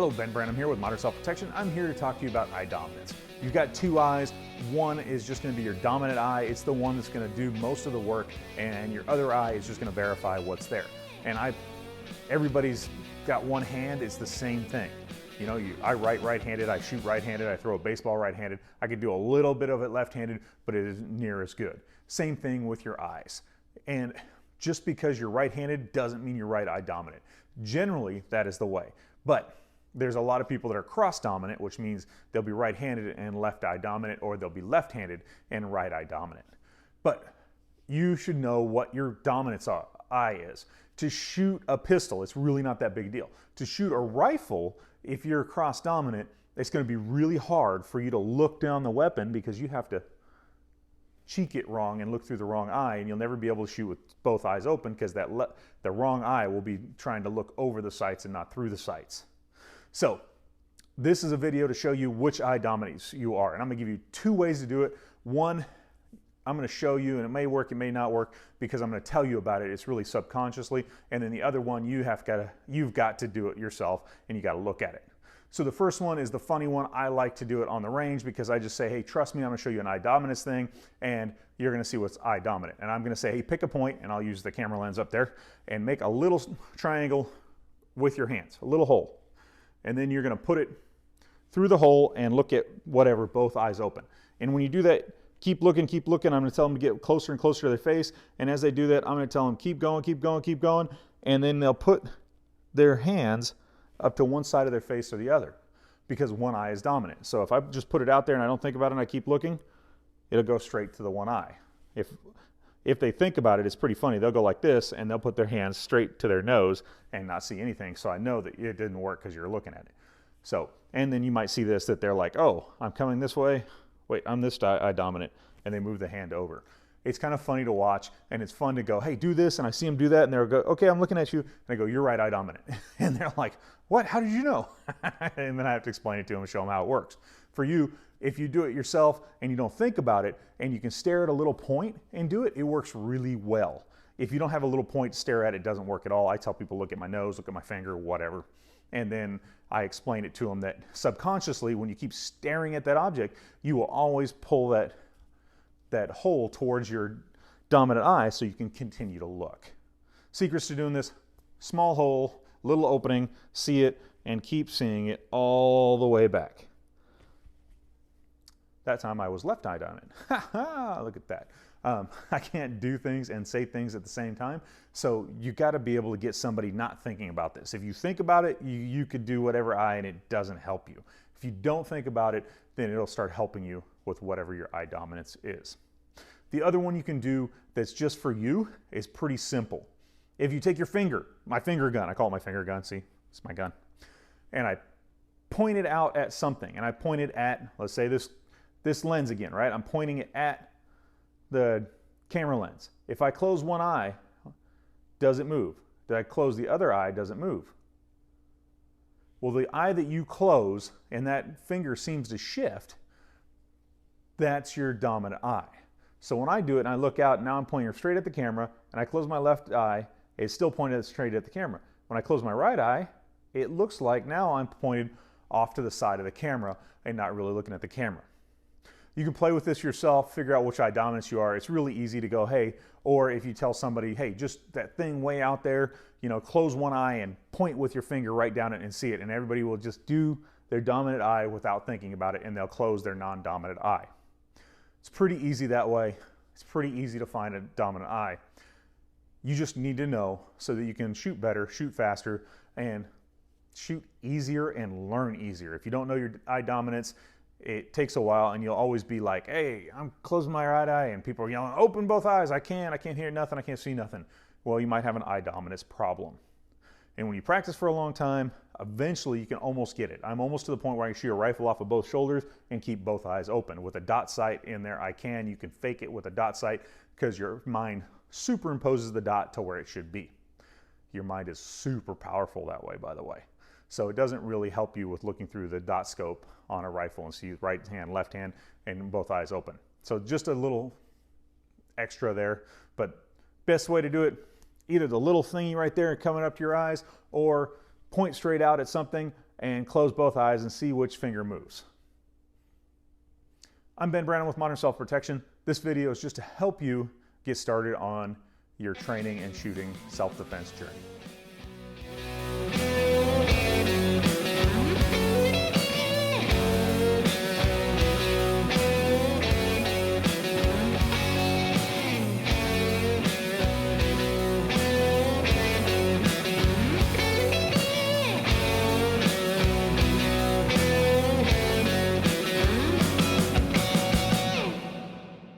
Hello, Ben Branham here with Modern Self-Protection. I'm here to talk to you about eye dominance. You've got two eyes. One is just going to be your dominant eye. It's the one that's going to do most of the work, and your other eye is just going to verify what's there. And everybody's got one hand. It's the same thing. You know, I write right-handed, I shoot right-handed, I throw a baseball right-handed. I could do a little bit of it left-handed, but it isn't near as good. Same thing with your eyes. And just because you're right-handed doesn't mean you're right eye dominant. Generally, that is the way. But there's a lot of people that are cross-dominant, which means they'll be right-handed and left eye dominant, or they'll be left-handed and right eye dominant. But you should know what your dominant eye is. To shoot a pistol, it's really not that big a deal. To shoot a rifle, if you're cross-dominant, it's going to be really hard for you to look down the weapon because you have to cheek it wrong and look through the wrong eye, and you'll never be able to shoot with both eyes open because the wrong eye will be trying to look over the sights and not through the sights. So this is a video to show you which eye dominant you are, and I'm going to give you two ways to do it. One, I'm going to show you, and it may work, it may not work, because I'm going to tell you about it. It's really subconsciously. And then the other one, you've got to do it yourself, and you got to look at it. So the first one is the funny one. I like to do it on the range because I just say, hey, trust me, I'm going to show you an eye dominance thing, and you're going to see what's eye dominant. And I'm going to say, hey, pick a point, and I'll use the camera lens up there, and make a little triangle with your hands, a little hole. And then you're going to put it through the hole and look at whatever, both eyes open. And when you do that, keep looking, keep looking. I'm going to tell them to get closer and closer to their face. And as they do that, I'm going to tell them, keep going, keep going, keep going. And then they'll put their hands up to one side of their face or the other because one eye is dominant. So if I just put it out there and I don't think about it and I keep looking, it'll go straight to the one eye. If they think about it, it's pretty funny. They'll go like this and they'll put their hands straight to their nose and not see anything. So I know that it didn't work because you're looking at it. So, and then you might see this, that they're like, oh, I'm coming this way. Wait, I'm this eye dominant. And they move the hand over. It's kind of funny to watch, and it's fun to go, hey, do this, and I see them do that, and they'll go, okay, I'm looking at you, and I go, you're right eye dominant. And they're like, what, how did you know? And then I have to explain it to them and show them how it works. For you, if you do it yourself and you don't think about it, and you can stare at a little point and do it, it works really well. If you don't have a little point to stare at, it doesn't work at all. I tell people, look at my nose, look at my finger, whatever. And then I explain it to them that subconsciously, when you keep staring at that object, you will always pull that hole towards your dominant eye so you can continue to look. Secrets to doing this: small hole, little opening, see it, and keep seeing it all the way back. That time I was left eye dominant. Ha ha, look at that. I can't do things and say things at the same time. So you got to be able to get somebody not thinking about this. If you think about it, you could do whatever eye and it doesn't help you. If you don't think about it, then it'll start helping you with whatever your eye dominance is. The other one you can do that's just for you is pretty simple. If you take your finger, my finger gun, I call it my finger gun, see, it's my gun, and I point it out at something, and I point it at, let's say this lens again, right? I'm pointing it at the camera lens. If I close one eye, does it move? Did I close the other eye, does it move? Well, the eye that you close and that finger seems to shift, that's your dominant eye. So when I do it and I look out, now I'm pointing straight at the camera, and I close my left eye, it's still pointed straight at the camera. When I close my right eye, it looks like now I'm pointed off to the side of the camera and not really looking at the camera. You can play with this yourself, figure out which eye dominance you are. It's really easy to go, hey, or if you tell somebody, hey, just that thing way out there, you know, close one eye and point with your finger right down it and see it. And everybody will just do their dominant eye without thinking about it, and they'll close their non-dominant eye. It's pretty easy that way. It's pretty easy to find a dominant eye. You just need to know so that you can shoot better, shoot faster, and shoot easier and learn easier. If you don't know your eye dominance, it takes a while, and you'll always be like, hey, I'm closing my right eye, and people are yelling, open both eyes, I can't hear nothing, I can't see nothing. Well, you might have an eye dominance problem. And when you practice for a long time, eventually you can almost get it. I'm almost to the point where I can shoot a rifle off of both shoulders and keep both eyes open. With a dot sight in there, you can fake it with a dot sight because your mind superimposes the dot to where it should be. Your mind is super powerful that way, by the way. So it doesn't really help you with looking through the dot scope on a rifle and see right hand, left hand, and both eyes open. So just a little extra there, but best way to do it, either the little thingy right there coming up to your eyes, or point straight out at something and close both eyes and see which finger moves. I'm Ben Brannon with Modern Self Protection. This video is just to help you get started on your training and shooting self-defense journey.